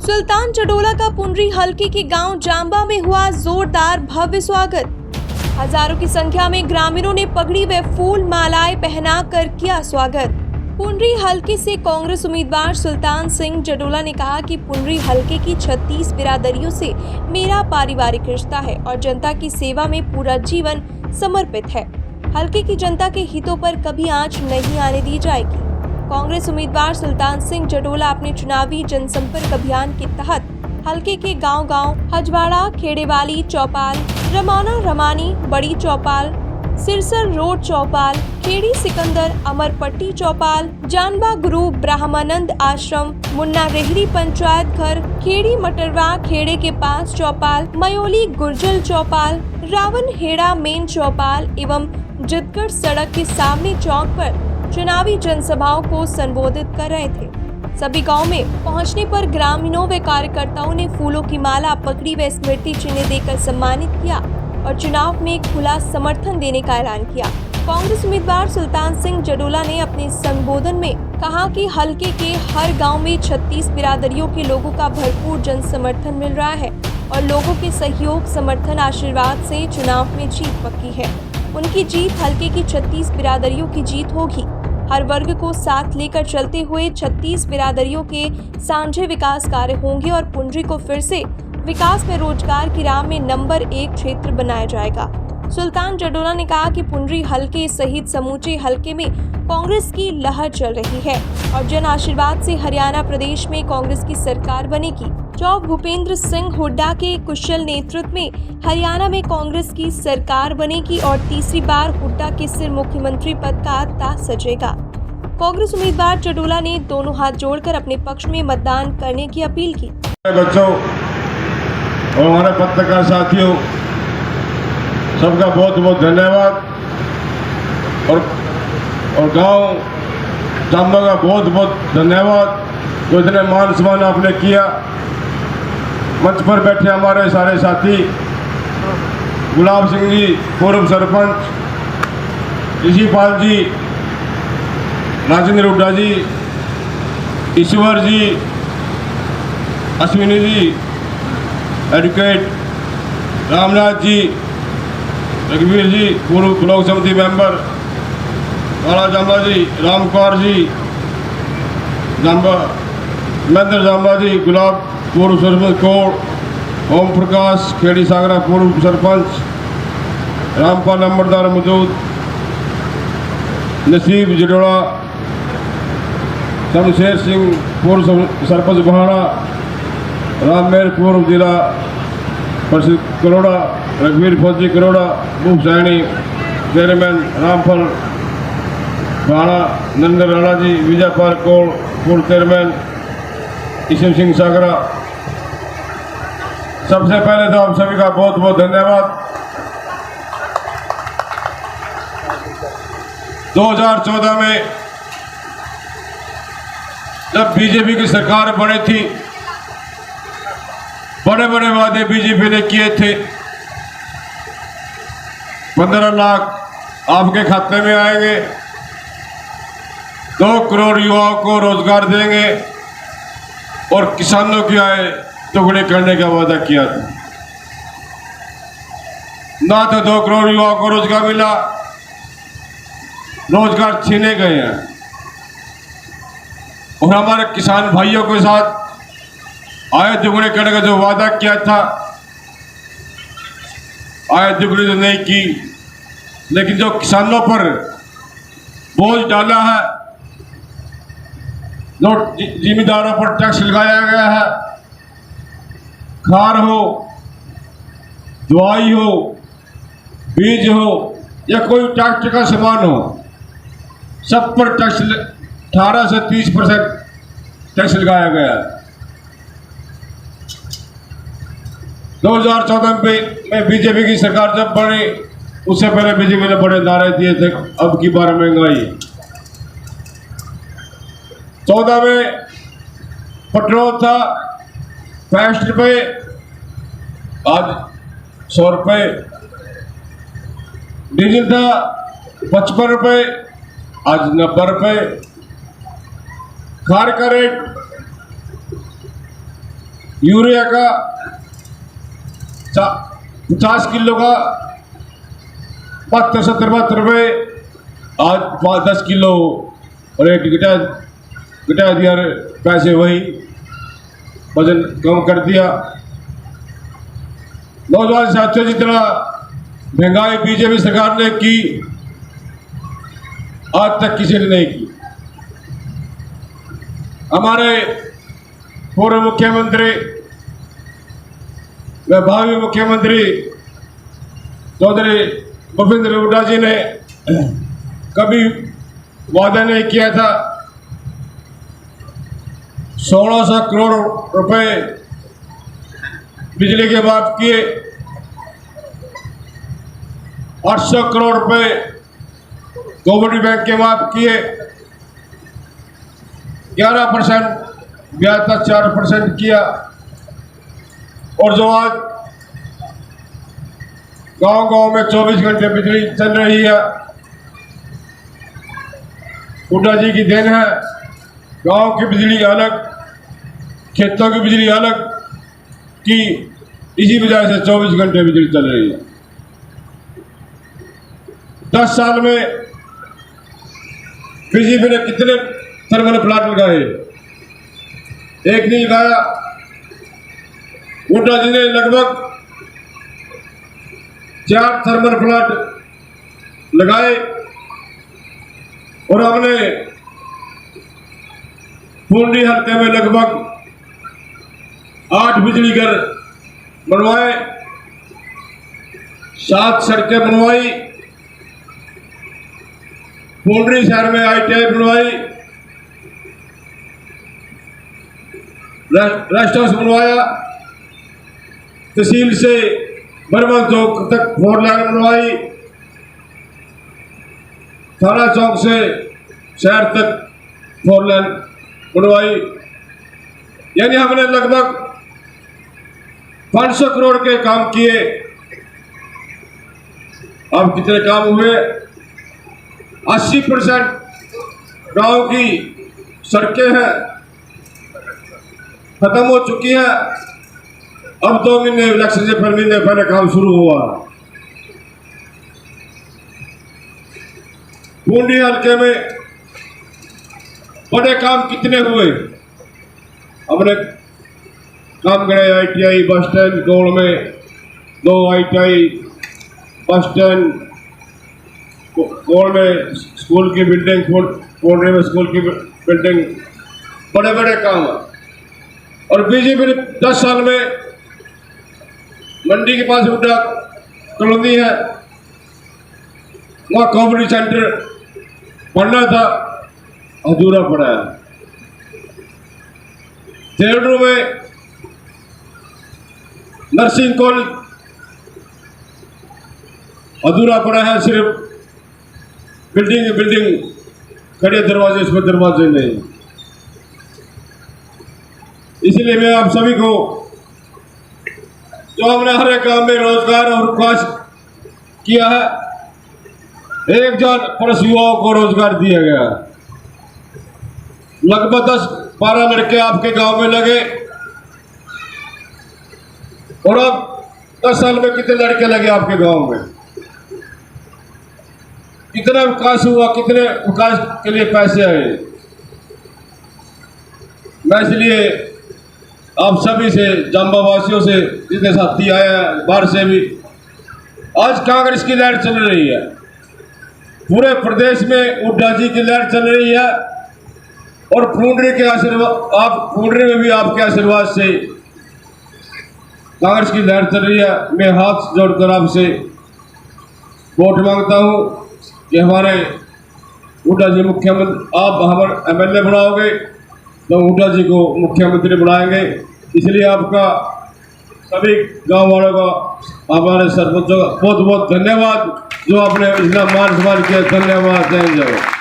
सुल्तान चडोला का पुंडरी हलके के गांव जांबा में हुआ जोरदार भव्य स्वागत। हजारों की संख्या में ग्रामीणों ने पगड़ी व फूल मालाएं पहनाकर किया स्वागत। पुंडरी हलके से कांग्रेस उम्मीदवार सुल्तान सिंह चडोला ने कहा कि पुंडरी हलके की 36 बिरादरियों से मेरा पारिवारिक रिश्ता है और जनता की सेवा में पूरा जीवन समर्पित है। हलके की जनता के हितों पर कभी आंच नहीं आने दी जाएगी। कांग्रेस उम्मीदवार सुल्तान सिंह चडोला अपने चुनावी जनसंपर्क अभियान के तहत हलके के गांव-गांव हजवाड़ा, खेड़ेवाली चौपाल, रमौना रमानी, बड़ी चौपाल, सिरसर रोड चौपाल, खेड़ी सिकंदर, अमरपट्टी चौपाल, जानबा गुरु ब्रह्मानंद आश्रम, मुन्ना रेहड़ी पंचायत घर, खेड़ी मटरवा खेड़े के पास चौपाल, मयोली गुर्जल चौपाल, रावण हेड़ा मेन चौपाल एवं जितगढ़ सड़क के सामने चौक पर चुनावी जनसभाओं को संबोधित कर रहे थे। सभी गांव में पहुंचने पर ग्रामीणों व कार्यकर्ताओं ने फूलों की माला, पगड़ी व स्मृति चिन्ह देकर सम्मानित किया और चुनाव में खुला समर्थन देने का ऐलान किया। कांग्रेस उम्मीदवार सुल्तान सिंह चडोला ने अपने संबोधन में कहा कि हलके के हर गांव में 36 बिरादरियों के लोगों का भरपूर जन समर्थन मिल रहा है और लोगों के सहयोग, समर्थन, आशीर्वाद से चुनाव में जीत पक्की है। उनकी जीत हलके की 36 बिरादरियों की जीत होगी। हर वर्ग को साथ लेकर चलते हुए 36 बिरादरियों के सांझे विकास कार्य होंगे और पुंडरी को फिर से विकास में रोजगार की राह में नंबर 1 क्षेत्र बनाया जाएगा। सुल्तान चडोला ने कहा कि पुंडरी हलके सहित समूचे हलके में कांग्रेस की लहर चल रही है और जन आशीर्वाद से हरियाणा प्रदेश में कांग्रेस की सरकार बनेगी। चौ भूपेंद्र सिंह हुड्डा के कुशल नेतृत्व में हरियाणा में कांग्रेस की सरकार बनेगी और तीसरी बार हुड्डा के सिर मुख्यमंत्री पद का ताज सजेगा। कांग्रेस उम्मीदवार चडोला ने दोनों हाथ जोड़कर अपने पक्ष में मतदान करने की अपील की। बच्चों और हमारे पत्रकार साथियों, सबका बहुत बहुत धन्यवाद और गांव जांबा का बहुत बहुत धन्यवाद जो इतने मान सम्मान आपने किया। मंच पर बैठे हमारे सारे साथी, गुलाब सिंह जी पूर्व सरपंच, ऋषिपाल जी, राजेंद्र हुड्डा जी, ईश्वर जी, अश्विनी जी, एडवोकेट रामनाथ जी, रघुवीर जी पूर्व ब्लॉक समिति मेंबर, काला जांबा जी, रामकुमार जी जांबा, महेंद्र जांबा जी, गुलाब पूर्व सरपंच कोड़, ओम प्रकाश खेड़ी सागरा पूर्व सरपंच, रामपाल नंबरदार मौजूद, नसीब जडोला, शमशेर सिंह पूर्व सरपंच बहाड़ा, राममेर पूर्व जिला परिषद करोड़ा, रघुवीर फौजी करोड़ा, मुख सैनी चेयरमैन, रामफल बहाड़ा, नरेंद्र राणा जी, विजयपाल कोड़ पूर्व चेयरमैन, ईश्वर सिंह सागरा। सबसे पहले तो आप सभी का बहुत बहुत धन्यवाद। 2014 में जब बीजेपी की सरकार बनी थी, बड़े बड़े वादे बीजेपी ने किए थे। 15 लाख आपके खाते में आएंगे, 2 करोड़ युवाओं को रोजगार देंगे और किसानों की आय दोगुनी करने का वादा किया था। ना तो 2 करोड़ युवाओं को रोजगार मिला, रोजगार छीने गए हैं और हमारे किसान भाइयों के साथ आय दुगुने करने का जो वादा किया था, आय दुगुनी तो नहीं की, लेकिन जो किसानों पर बोझ डाला है, जो जिम्मेदारों पर टैक्स लगाया गया है, खाद हो, दवाई हो, बीज हो या कोई ट्रैक्टर का सामान हो, सब पर टैक्स 18 से 30% टैक्स लगाया गया है। 2014 में बीजेपी की सरकार जब बनी, उससे पहले बीजेपी ने बड़े नारे दिए थे, अब की बार महंगाई। 14 में पेट्रोल था 65 रुपये, आज 100 रुपये, डीजल था 55 रुपये, आज 90 रुपये, खाद का रेट यूरिया का 50 किलो का 72-72 रुपये, आज 10 किलो रेट घटा दिया, पैसे वही, वजन कम कर दिया। नौजवान साथियों, जितना महंगाई बीजेपी सरकार ने की, आज तक किसी ने नहीं की। हमारे पूर्व मुख्यमंत्री व भावी मुख्यमंत्री चौधरी भूपेंद्र हुड्डा जी ने कभी वादा नहीं किया था 1600 करोड़ रुपए बिजली के माफ किए, 800 करोड़ रुपए कोऑपरेटिव बैंक के माफ किए, 11% ब्याज तक 4% किया। और जो आज गांव-गांव में 24 घंटे बिजली चल रही है, हुड्डा जी की देन है। गांव की बिजली अलग, खेतों की बिजली अलग की, इसी वजह से 24 घंटे बिजली चल रही है। 10 साल में बीजेपी ने कितने थर्मल प्लांट लगाए? एक नहीं लगाया। हुड्डा जी ने लगभग 4 थर्मल प्लांट लगाए और हमने पूर्णी हल्के में लगभग 8 बिजली घर बनवाए, 7 सड़कें बनवाई, पूर्णी शहर में ITI बनवाई, रेस्ट हाउस बनवाया, तहसील से बर्मन चौक तक 4 लाइन बनवाई, थाना चौक से शहर तक 4 लाइन बनवाई। यानी हमने लगभग 500 करोड़ के काम किए। अब कितने काम हुए? 80% गांव की सड़कें हैं, खत्म हो चुकी है। अब 2 महीने इलेक्शन से पहले काम शुरू हुआ। पूर्णी हल्के में बड़े काम कितने हुए? हमने काम करे ITI बस स्टैंड गौड़ में 2 ITI बस स्टैंड, गौड़ में स्कूल की बिल्डिंग, कोडरे में स्कूल की बिल्डिंग, बड़े बड़े काम। और बीजेपी ने 10 साल में मंडी के पास हुड्डा कॉलोनी है, वहाँ कॉमेडी सेंटर पढ़ना था, अधूरा पड़ा है। देवडू में नर्सिंग कॉलेज अधूरा पड़ा है, सिर्फ बिल्डिंग खड़े दरवाजे, उसमें दरवाजे नहीं। इसलिए मैं आप सभी को, जो हमने हर एक काम में रोजगार और विकास किया है, 1000+ युवाओं को रोजगार दिया गया। लगभग 10-12 लड़के आपके गांव में लगे, और अब 10 साल में कितने लड़के लगे आपके गांव में? कितना विकास हुआ, कितने विकास के लिए पैसे आए? मैं इसलिए आप सभी से, जांबा वासियों से, जितने साथी आए हैं बाहर से भी, आज कांग्रेस की लहर चल रही है, पूरे प्रदेश में हुड्डा जी की लहर चल रही है। और पूर्णी के आशीर्वाद, आप पूर्णी में भी आपके आशीर्वाद से कांग्रेस की लहर चल रही है। मैं हाथ जोड़कर आपसे वोट मांगता हूं कि हमारे हुड्डा जी मुख्यमंत्री, आप हमारे MLA बनाओगे तो हुड्डा जी को मुख्यमंत्री बनाएंगे। इसलिए आपका, सभी गांव वालों का, हमारे सरपंचों का बहुत बहुत धन्यवाद, जो आपने इतना मान सम्मान किया। धन्यवाद। जय जय।